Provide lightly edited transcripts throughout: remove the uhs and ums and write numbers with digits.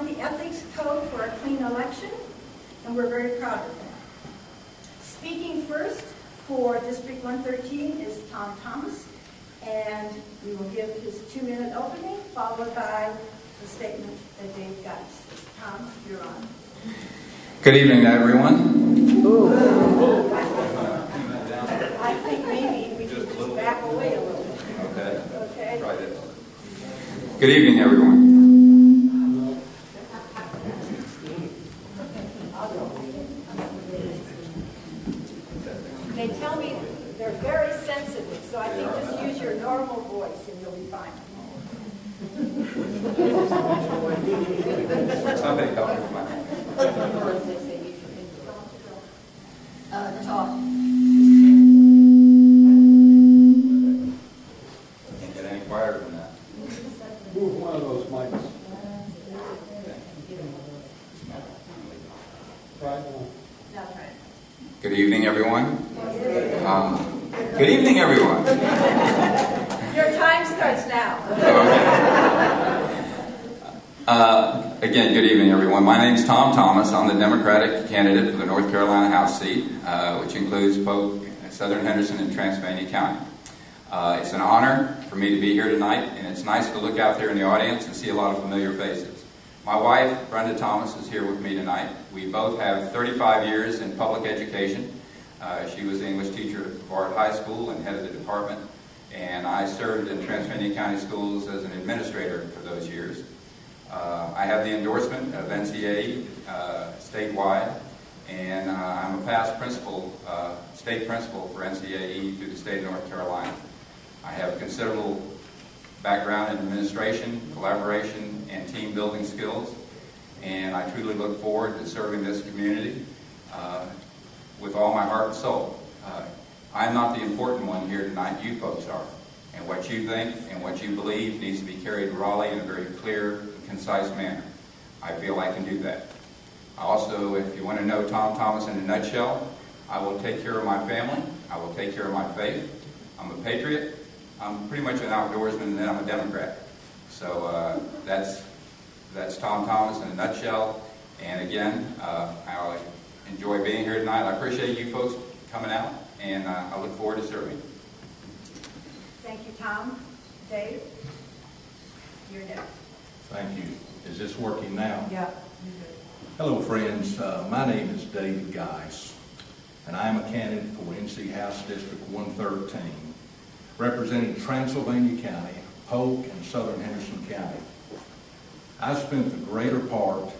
signed the ethics code for a clean election, and we're very proud of that. Speaking first for District 113 is Tom Thomas, and we will give his 2-minute opening, followed by the statement that Dave Geis. Tom, you're on. Good evening, everyone. I think maybe we should just back away a little bit. Okay. Okay. Try this. Good evening, everyone. They tell me they're very sensitive, so I think just use your normal voice and you'll be fine. Somebody help me with my Talk. Can't get any quieter than that. Move one of those mics. Right now. Good evening, everyone. Good evening, everyone. Your time starts now. Again, good evening, everyone. My name is Tom Thomas. I'm the Democratic candidate for the North Carolina House seat, which includes both Southern Henderson and Transylvania County. It's an honor for me to be here tonight, and it's nice to look out there in the audience and see a lot of familiar faces. My wife, Brenda Thomas, is here with me tonight. We both have 35 years in public education. She was the English teacher at Bard High School and head of the department, and I served in Transylvania County Schools as an administrator for those years. I have the endorsement of NCAE statewide, and I'm a past principal, state principal for NCAE through the state of North Carolina. I have considerable background in administration, collaboration, and team building skills, and I truly look forward to serving this community with all my heart and soul. I'm not the important one here tonight, you folks are. And what you think and what you believe needs to be carried to Raleigh in a very clear and concise manner. I feel I can do that. Also, if you want to know Tom Thomas in a nutshell, I will take care of my family. I will take care of my faith. I'm a patriot. I'm pretty much an outdoorsman, and then I'm a Democrat. So that's Tom Thomas in a nutshell. And again, I enjoy being here tonight. I appreciate you folks coming out, and I look forward to serving. Thank you, Tom. Dave, you're next. Thank you. Is this working now? Yeah. Hello, friends. My name is David Geis, and I am a candidate for NC House District 113, representing Transylvania County, Polk, and Southern Henderson County. I spent the greater part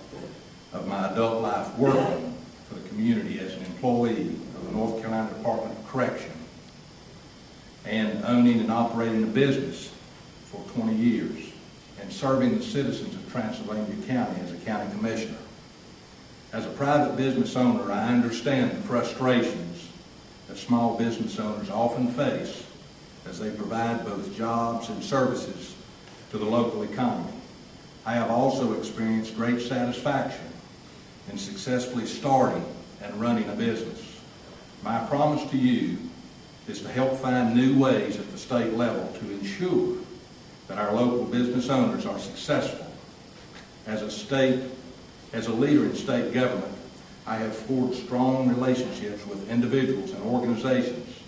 of my adult life working for the community as an employee of the North Carolina Department of Correction and owning and operating a business for 20 years and serving the citizens of Transylvania County as a county commissioner. As a private business owner, I understand the frustrations that small business owners often face as they provide both jobs and services to the local economy. I have also experienced great satisfaction in successfully starting and running a business. My promise to you is to help find new ways at the state level to ensure that our local business owners are successful. As a leader in state government, I have forged strong relationships with individuals and organizations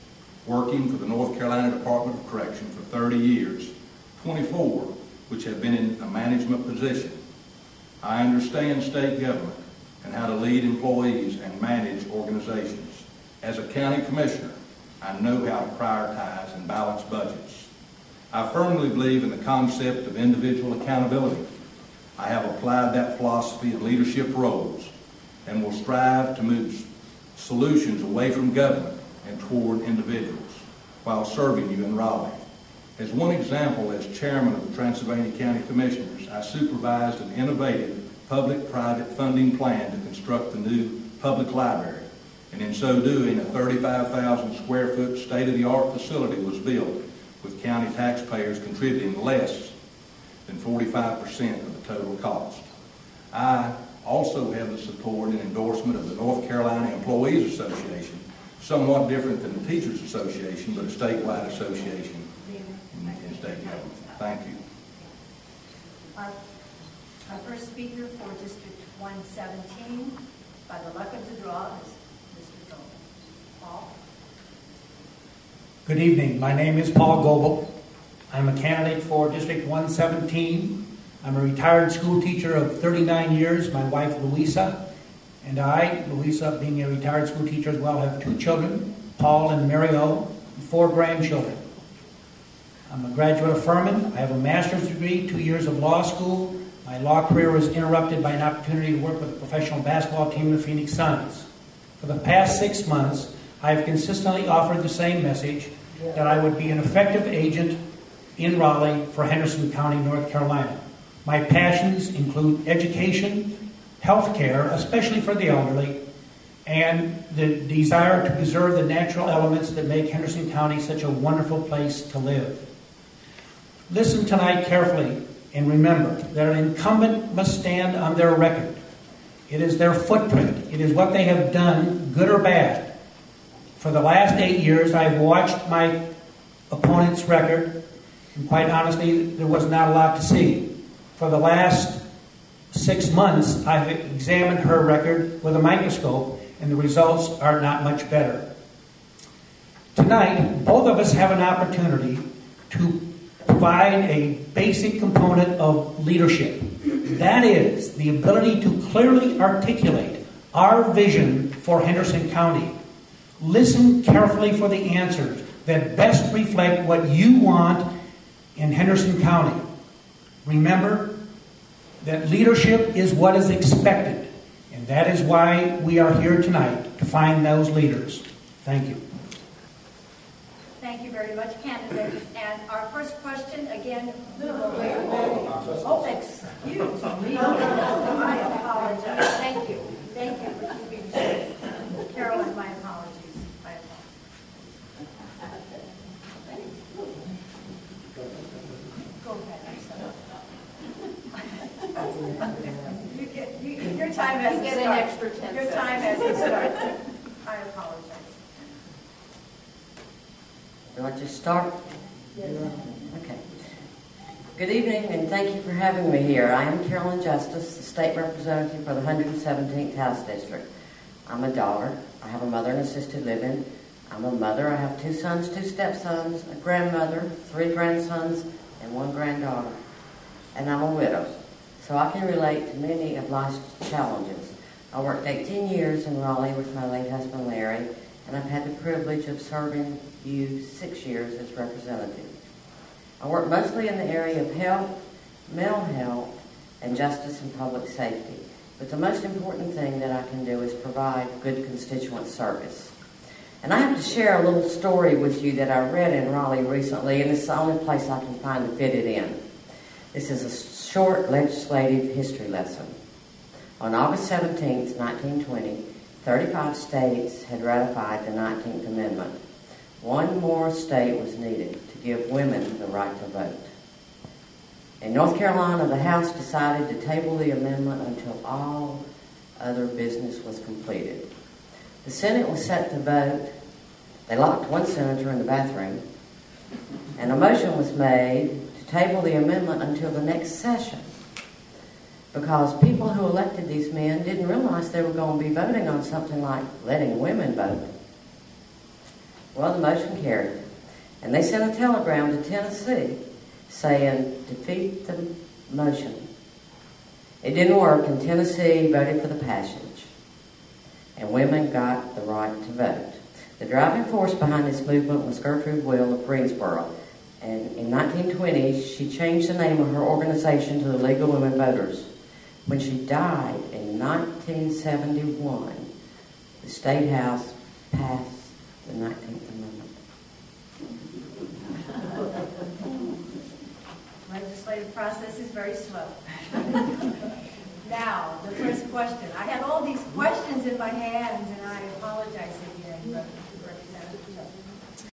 working for the North Carolina Department of Correction for 30 years, 24 which have been in a management position. I understand state government and how to lead employees and manage organizations. As a county commissioner, I know how to prioritize and balance budgets. I firmly believe in the concept of individual accountability. I have applied that philosophy in leadership roles and will strive to move solutions away from government and toward individuals while serving you in Raleigh. As one example, as chairman of the Transylvania County Commissioners, I supervised an innovative public-private funding plan to construct the new public library. And in so doing, a 35,000 square foot state-of-the-art facility was built, with county taxpayers contributing less than 45% of the total cost. I also have the support and endorsement of the North Carolina Employees Association, somewhat different than the Teachers Association, but a statewide association in state government. Thank you. Our first speaker for District 117, by the luck of the draw, is Mr. Goble. Paul? Good evening. My name is Paul Goble. I'm a candidate for District 117. I'm a retired school teacher of 39 years. My wife, Louisa, and I, Louisa being a retired school teacher as well, have 2 children, Paul and Mary O, and 4 grandchildren. I'm a graduate of Furman. I have a master's degree, 2 years of law school. My law career was interrupted by an opportunity to work with a professional basketball team, the Phoenix Suns. For the past 6 months, I have consistently offered the same message, that I would be an effective agent in Raleigh for Henderson County, North Carolina. My passions include education, health care, especially for the elderly, and the desire to preserve the natural elements that make Henderson County such a wonderful place to live. Listen tonight carefully and remember that an incumbent must stand on their record. It is their footprint. It is what they have done, good or bad. For the last 8 years, I've watched my opponent's record, and quite honestly, there was not a lot to see. For the last 6 months, I've examined her record with a microscope, and the results are not much better. Tonight, both of us have an opportunity to provide a basic component of leadership. That is, the ability to clearly articulate our vision for Henderson County. Listen carefully for the answers that best reflect what you want in Henderson County. Remember that leadership is what is expected, and that is why we are here tonight, to find those leaders. Thank you. Thank you very much, candidates. And our first question, again, excuse me. I apologize. Thank you. Thank you for keeping straight. Carolyn, my apologies. Go ahead. Your time has to start. An extra 10 Your time has to start. I apologize. Do I just start? Yes. Okay. Good evening, and thank you for having me here. I am Carolyn Justice, the state representative for the 117th House District. I'm a daughter. I have a mother in assisted living. I'm a mother. I have 2 sons, 2 stepsons, a grandmother, 3 grandsons, and 1 granddaughter. And I'm a widow, so I can relate to many of life's challenges. I worked 18 years in Raleigh with my late husband, Larry, and I've had the privilege of serving you 6 years as representative. I work mostly in the area of health, mental health, and justice and public safety. But the most important thing that I can do is provide good constituent service. And I have to share a little story with you that I read in Raleigh recently, and it's the only place I can find to fit it in. This is a short legislative history lesson. On August 17, 1920, 35 states had ratified the 19th Amendment. 1 more state was needed to give women the right to vote. In North Carolina, the House decided to table the amendment until all other business was completed. The Senate was set to vote. They locked 1 senator in the bathroom, and a motion was made to table the amendment until the next session, because people who elected these men didn't realize they were going to be voting on something like letting women vote. Well, the motion carried, and they sent a telegram to Tennessee saying, defeat the motion. It didn't work, and Tennessee voted for the passage, and women got the right to vote. The driving force behind this movement was Gertrude Will of Greensboro, and in 1920, she changed the name of her organization to the League of Women Voters. When she died in 1971, the State House passed the 19th Amendment. Legislative process is very slow. Now, the first question. I have all these questions in my hands, and I apologize again, but